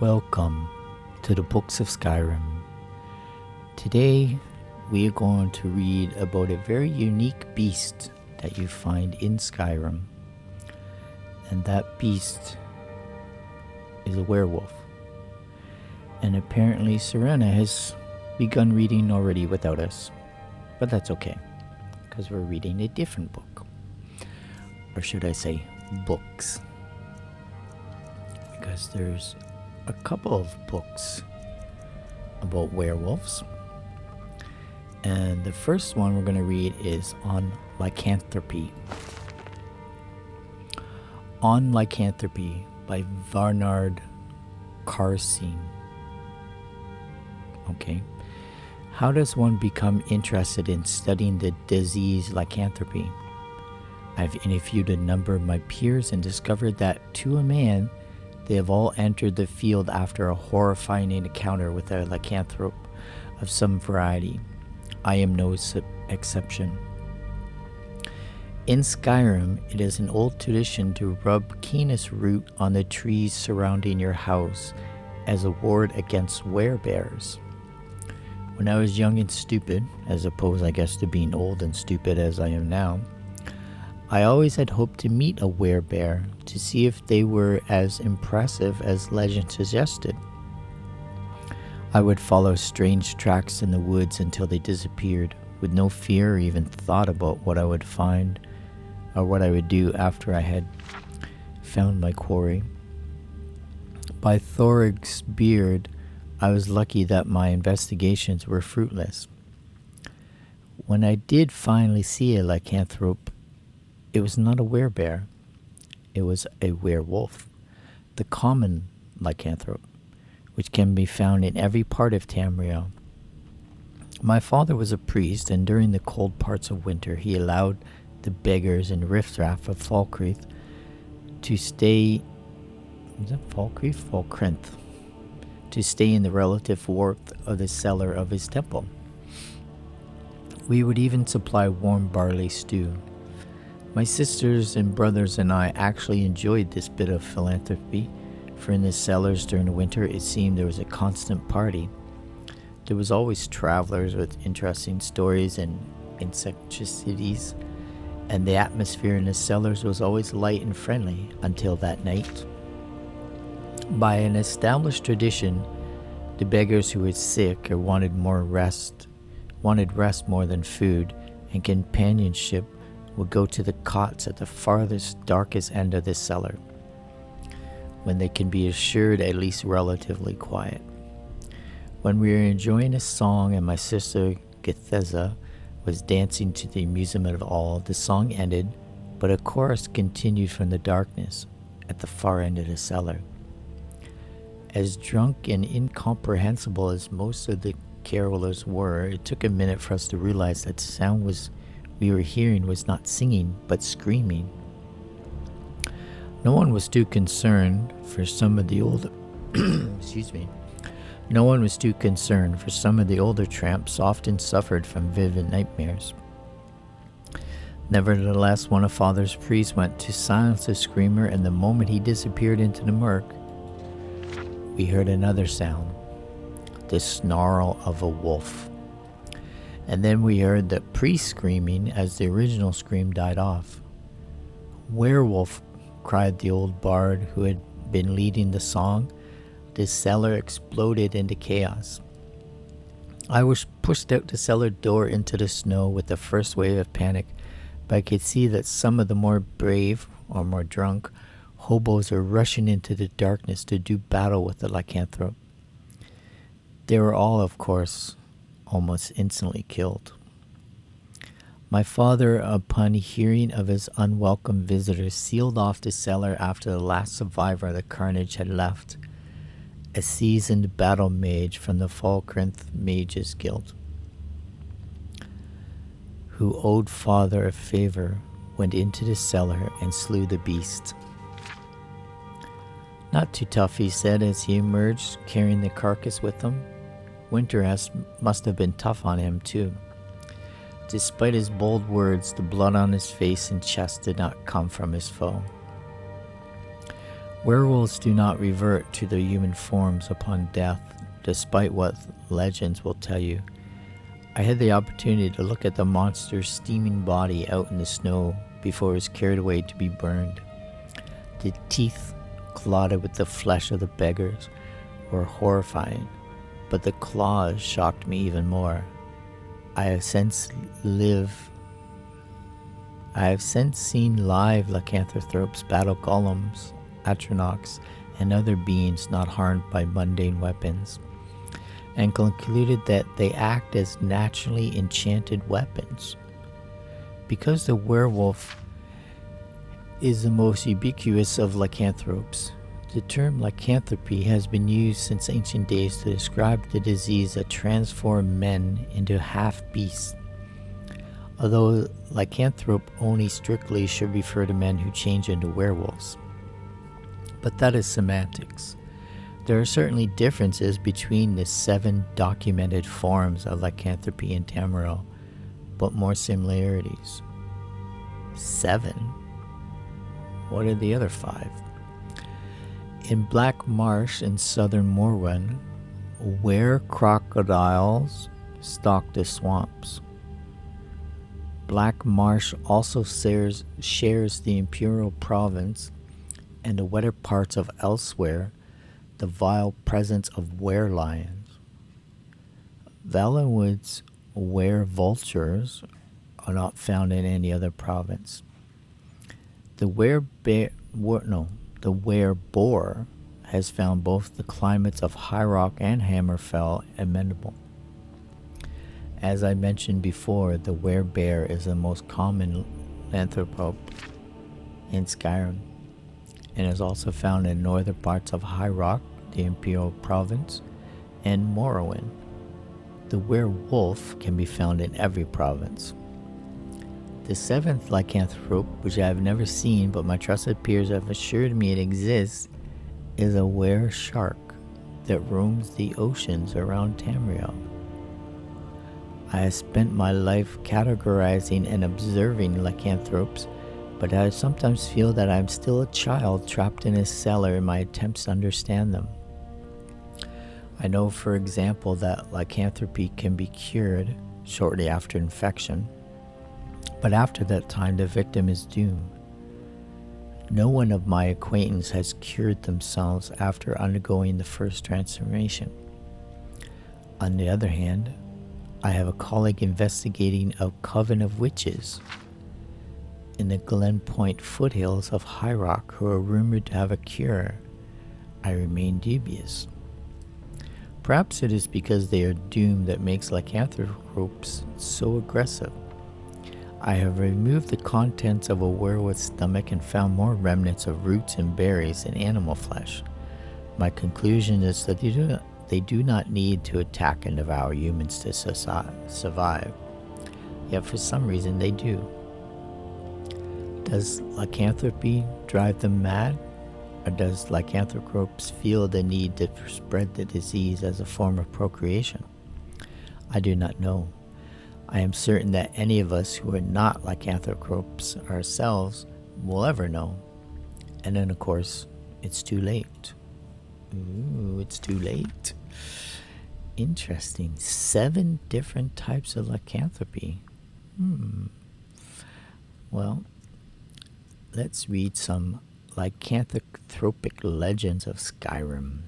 Welcome to the Books of Skyrim. Today we are going to read about a very unique beast that you find in Skyrim. And that beast is a werewolf. And apparently Serena has begun reading already without us. But that's okay, because we're reading a different book. Or should I say, books. Because there's a couple of books about werewolves. And the first one we're going to read is On Lycanthropy. On Lycanthropy by Varnard Karsine. Okay. How does one become interested in studying the disease lycanthropy? I've interviewed a number of my peers and discovered that, to a man, they have all entered the field after a horrifying encounter with a lycanthrope of some variety. I am no exception. In Skyrim, it is an old tradition to rub Canis root on the trees surrounding your house as a ward against werebears. When I was young and stupid, as opposed I guess to being old and stupid as I am now, I always had hoped to meet a werebear to see if they were as impressive as legend suggested. I would follow strange tracks in the woods until they disappeared, with no fear or even thought about what I would find or what I would do after I had found my quarry. By Thorig's beard, I was lucky that my investigations were fruitless. When I did finally see a lycanthrope, it was not a werebear. It was a werewolf, the common lycanthrope, which can be found in every part of Tamriel. My father was a priest, and during the cold parts of winter, he allowed the beggars and riffraff of Falkreath to stay. Was it Falkreath? Falkrenth. To stay in the relative warmth of the cellar of his temple. We would even supply warm barley stew. My sisters and brothers and I actually enjoyed this bit of philanthropy, for in the cellars during the winter it seemed there was a constant party. There was always travelers with interesting stories and eccentricities, and the atmosphere in the cellars was always light and friendly until that night. By an established tradition, the beggars who were sick or wanted rest more than food and companionship would go to the cots at the farthest, darkest end of the cellar, when they can be assured at least relatively quiet. When we were enjoying a song and my sister Getheza was dancing to the amusement of all, the song ended, but a chorus continued from the darkness at the far end of the cellar. As drunk and incomprehensible as most of the carolers were, it took a minute for us to realize that the sound we were hearing was not singing, but screaming. No one was too concerned for some of the older No one was too concerned, for some of the older tramps often suffered from vivid nightmares. Nevertheless, one of Father's priests went to silence the screamer, and the moment he disappeared into the murk, we heard another sound, the snarl of a wolf. And then we heard the priest screaming as the original scream died off. "Werewolf!" cried the old bard who had been leading the song. The cellar exploded into chaos. I was pushed out the cellar door into the snow with the first wave of panic, but I could see that some of the more brave, or more drunk, hobos were rushing into the darkness to do battle with the lycanthrope. They were all, of course, almost instantly killed. My father, upon hearing of his unwelcome visitors, sealed off the cellar after the last survivor of the carnage had left, a seasoned battle mage from the Altmer Mages Guild, who owed father a favor, went into the cellar and slew the beast. "Not too tough," he said as he emerged, carrying the carcass with him. Winter must have been tough on him, too. Despite his bold words, the blood on his face and chest did not come from his foe. Werewolves do not revert to their human forms upon death, despite what legends will tell you. I had the opportunity to look at the monster's steaming body out in the snow before it was carried away to be burned. The teeth, clotted with the flesh of the beggars, were horrifying, but the claws shocked me even more. I have since seen live lycanthropes battle golems, atronachs, and other beings not harmed by mundane weapons, and concluded that they act as naturally enchanted weapons. Because the werewolf is the most ubiquitous of lycanthropes, the term lycanthropy has been used since ancient days to describe the disease that transforms men into half-beasts. Although lycanthrope only strictly should refer to men who change into werewolves. But that is semantics. There are certainly differences between the 7 documented forms of lycanthropy in Tamriel, but more similarities. 7? What are the other 5? In Black Marsh in southern Morwen, were-crocodiles stalk the swamps. Black Marsh also shares the Imperial Province and the wetter parts of elsewhere, the vile presence of were-lions. Valenwood's were-vultures are not found in any other province. The were-boar has found both the climates of High Rock and Hammerfell amenable. As I mentioned before, the were-bear is the most common lycanthrope in Skyrim, and is also found in northern parts of High Rock, the Imperial Province, and Morrowind. The werewolf can be found in every province. The 7th lycanthrope, which I have never seen but my trusted peers have assured me it exists, is a were-shark that roams the oceans around Tamriel. I have spent my life categorizing and observing lycanthropes, but I sometimes feel that I am still a child trapped in a cellar in my attempts to understand them. I know, for example, that lycanthropy can be cured shortly after infection, but after that time the victim is doomed. No one of my acquaintance has cured themselves after undergoing the first transformation. On the other hand, I have a colleague investigating a coven of witches in the Glen Point foothills of High Rock who are rumored to have a cure. I remain dubious. Perhaps it is because they are doomed that makes lycanthropes so aggressive. I have removed the contents of a werewolf's stomach and found more remnants of roots and berries and animal flesh. My conclusion is that they do not need to attack and devour humans to survive. Yet for some reason they do. Does lycanthropy drive them mad? Or does lycanthropes feel the need to spread the disease as a form of procreation? I do not know. I am certain that any of us who are not lycanthropes ourselves will ever know. And then, of course, it's too late. Ooh, it's too late. Interesting. 7 different types of lycanthropy. Well, let's read some lycanthropic legends of Skyrim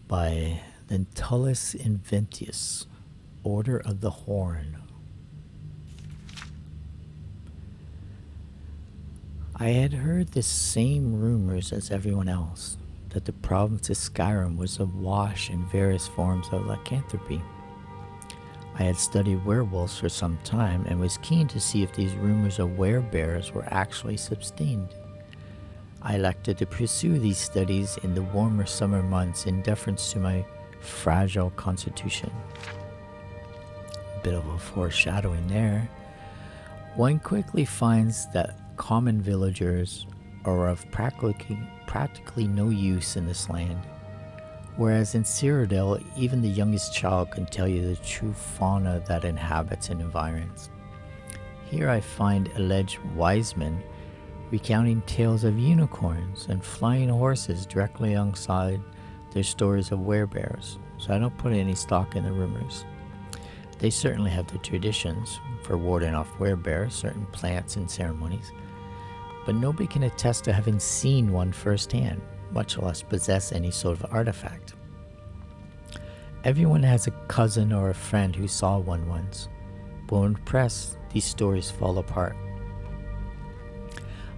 by Lentulus Inventius, Order of the Horn. I had heard the same rumors as everyone else, that the province of Skyrim was awash in various forms of lycanthropy. I had studied werewolves for some time and was keen to see if these rumors of werebears were actually sustained. I elected to pursue these studies in the warmer summer months in deference to my fragile constitution. Bit of a foreshadowing there. One quickly finds that common villagers are of practically no use in this land, whereas in Cyrodiil, even the youngest child can tell you the true fauna that inhabits and environs. Here I find alleged wise men recounting tales of unicorns and flying horses directly alongside their stories of werebears, so I don't put any stock in the rumors. They certainly have their traditions for warding off werebears, certain plants and ceremonies, but nobody can attest to having seen one firsthand, much less possess any sort of artifact. Everyone has a cousin or a friend who saw one once, but when pressed, these stories fall apart.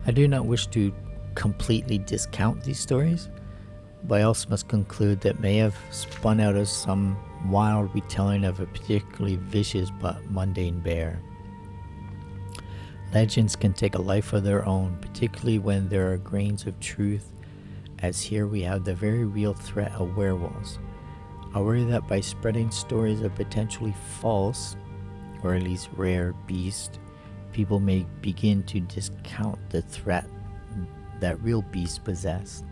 I do not wish to completely discount these stories, but I also must conclude that may have spun out of some wild retelling of a particularly vicious but mundane bear. Legends can take a life of their own, particularly when there are grains of truth, as here we have the very real threat of werewolves. I worry that by spreading stories of potentially false, or at least rare, beasts, people may begin to discount the threat that real beasts possess.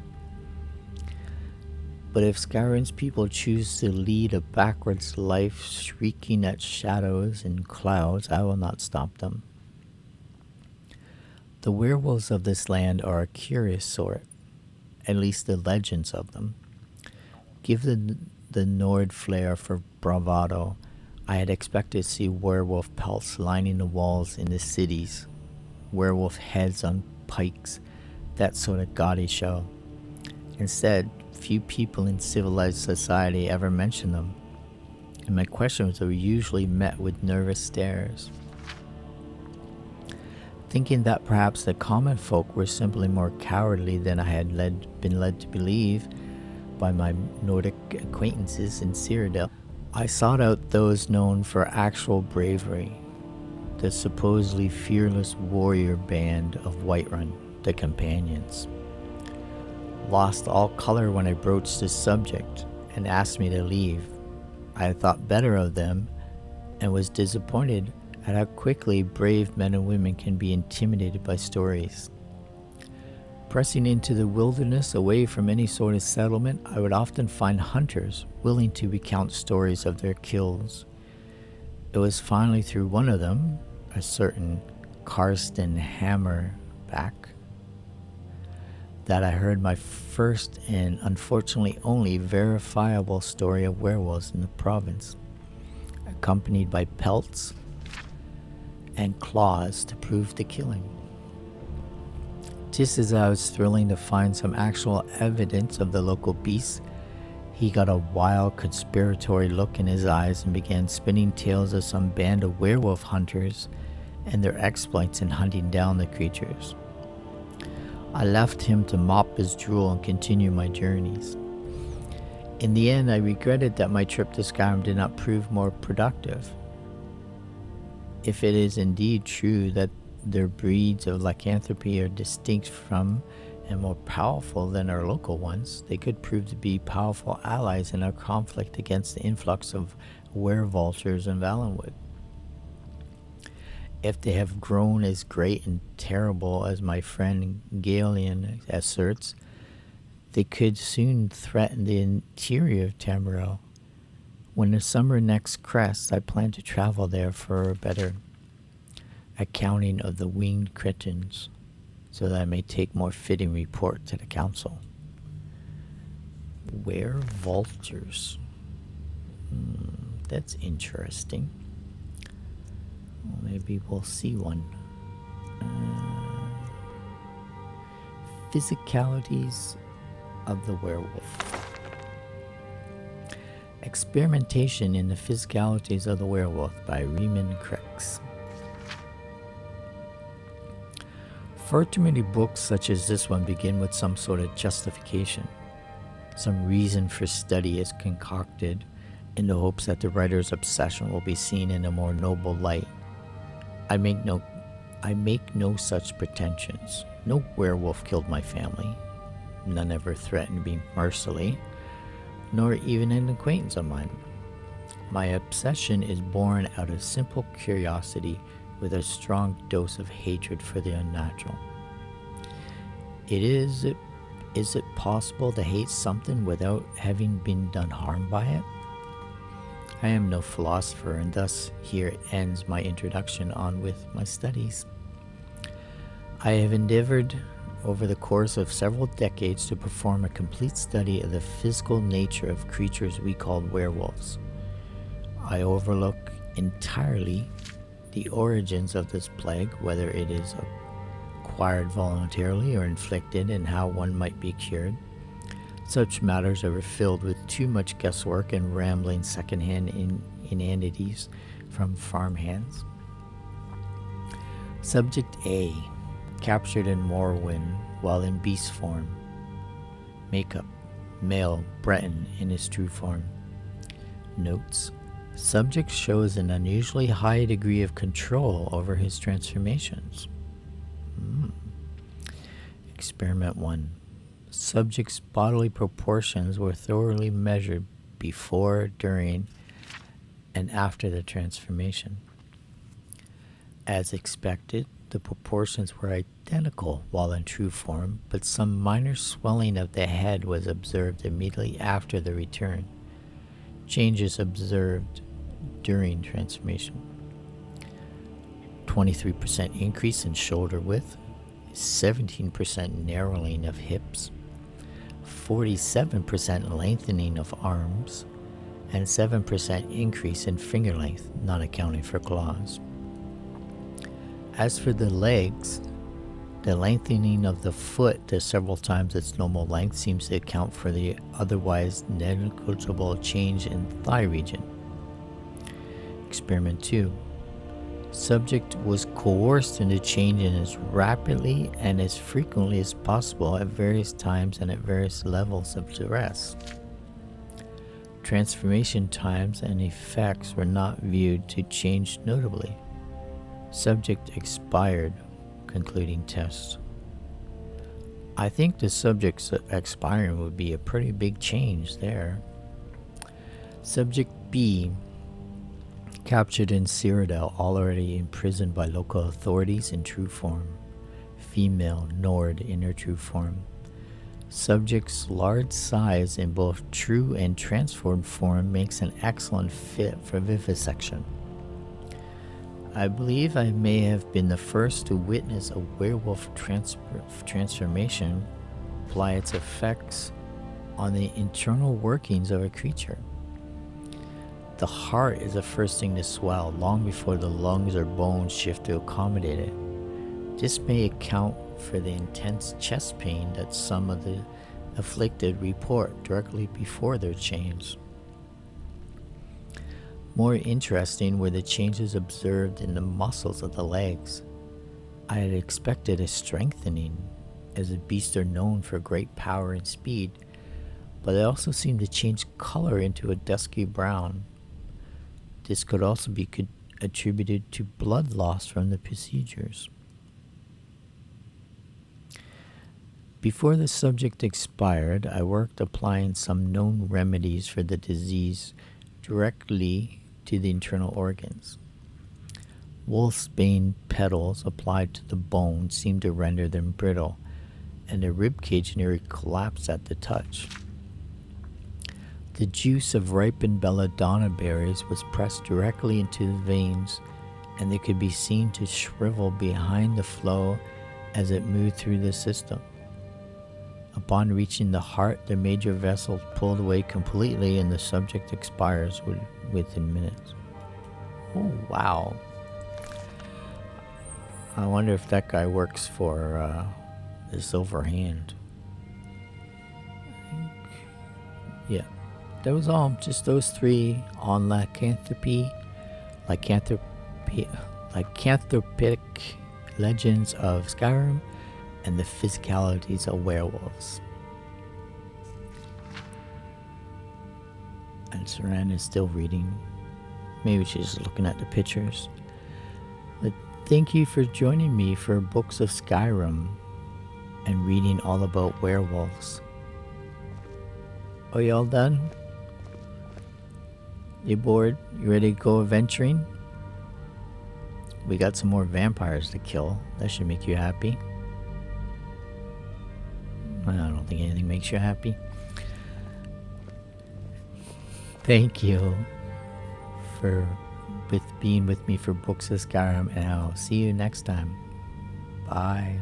But if Skyrim's people choose to lead a backwards life, shrieking at shadows and clouds, I will not stop them. The werewolves of this land are a curious sort, at least the legends of them. Give the Nord flair for bravado, I had expected to see werewolf pelts lining the walls in the cities, werewolf heads on pikes, that sort of gaudy show. Instead, few people in civilized society ever mention them, and my questions were usually met with nervous stares. Thinking that perhaps the common folk were simply more cowardly than I had been led to believe by my Nordic acquaintances in Cyrodiil, I sought out those known for actual bravery, the supposedly fearless warrior band of Whiterun, the Companions. Lost all color when I broached this subject and asked me to leave. I had thought better of them and was disappointed at how quickly brave men and women can be intimidated by stories. Pressing into the wilderness away from any sort of settlement, I would often find hunters willing to recount stories of their kills. It was finally through one of them, a certain Karsten Hammerback, that I heard my first and unfortunately only verifiable story of werewolves in the province, accompanied by pelts and claws to prove the killing. Just as I was thrilling to find some actual evidence of the local beasts, he got a wild conspiratory look in his eyes and began spinning tales of some band of werewolf hunters and their exploits in hunting down the creatures. I left him to mop his drool and continue my journeys. In the end, I regretted that my trip to Skyrim did not prove more productive. If it is indeed true that their breeds of lycanthropy are distinct from and more powerful than our local ones, they could prove to be powerful allies in our conflict against the influx of werevultures in Valenwood. If they have grown as great and terrible as my friend Galen asserts, they could soon threaten the interior of Tamriel. When the summer next crests, I plan to travel there for a better accounting of the winged cretins, so that I may take more fitting report to the council. Werevultures. That's interesting. Well, maybe we'll see one. Physicalities of the werewolf. Experimentation in the Physicalities of the Werewolf by Riemann Krex. Far too many books such as this one begin with some sort of justification. Some reason for study is concocted in the hopes that the writer's obsession will be seen in a more noble light. I make no such pretensions. No werewolf killed my family. None ever threatened me mercilessly, nor even an acquaintance of mine. My obsession is born out of simple curiosity with a strong dose of hatred for the unnatural. Is it possible to hate something without having been done harm by it? I am no philosopher, and thus here ends my introduction on with my studies. I have endeavored over the course of several decades to perform a complete study of the physical nature of creatures we call werewolves. I overlook entirely the origins of this plague, whether it is acquired voluntarily or inflicted, and how one might be cured. Such matters are filled with too much guesswork and rambling second-hand inanities from farmhands. Subject A, captured in Morrowind while in beast form. Makeup, male, Breton in his true form. Notes, subject shows an unusually high degree of control over his transformations. Experiment 1. Subject's bodily proportions were thoroughly measured before, during, and after the transformation. As expected, the proportions were identical while in true form, but some minor swelling of the head was observed immediately after the return. Changes observed during transformation. 23% increase in shoulder width, 17% narrowing of hips, 47% lengthening of arms, and 7% increase in finger length, not accounting for claws. As for the legs, the lengthening of the foot to several times its normal length seems to account for the otherwise negligible change in thigh region. Experiment 2. Subject was coerced into changing as rapidly and as frequently as possible at various times and at various levels of duress. Transformation times and effects were not viewed to change notably. Subject expired, concluding test. I think the subject's expiring would be a pretty big change there. Subject B, captured in Cyrodiil, already imprisoned by local authorities in true form. Female, Nord in her true form. Subject's large size in both true and transformed form makes an excellent fit for vivisection. I believe I may have been the first to witness a werewolf transformation apply its effects on the internal workings of a creature. The heart is the first thing to swell, long before the lungs or bones shift to accommodate it. This may account for the intense chest pain that some of the afflicted report directly before their change. More interesting were the changes observed in the muscles of the legs. I had expected a strengthening, as the beasts are known for great power and speed, but they also seemed to change color into a dusky brown. This could also be attributed to blood loss from the procedures. Before the subject expired, I worked applying some known remedies for the disease directly to the internal organs. Wolfsbane petals applied to the bone seemed to render them brittle, and the ribcage nearly collapsed at the touch. The juice of ripened belladonna berries was pressed directly into the veins, and they could be seen to shrivel behind the flow as it moved through the system. Upon reaching the heart, the major vessels pulled away completely, and the subject expires within minutes. Oh, wow. I wonder if that guy works for the Silver Hand. Yeah. That was all. Just those three on lycanthropic legends of Skyrim and the physicalities of werewolves. And Saran is still reading. Maybe she's just looking at the pictures. But thank you for joining me for Books of Skyrim and reading all about werewolves. Are you all done? You bored? You ready to go adventuring? We got some more vampires to kill. That should make you happy. I don't think anything makes you happy. Thank you for being with me for Books of Skyrim, and I'll see you next time. Bye.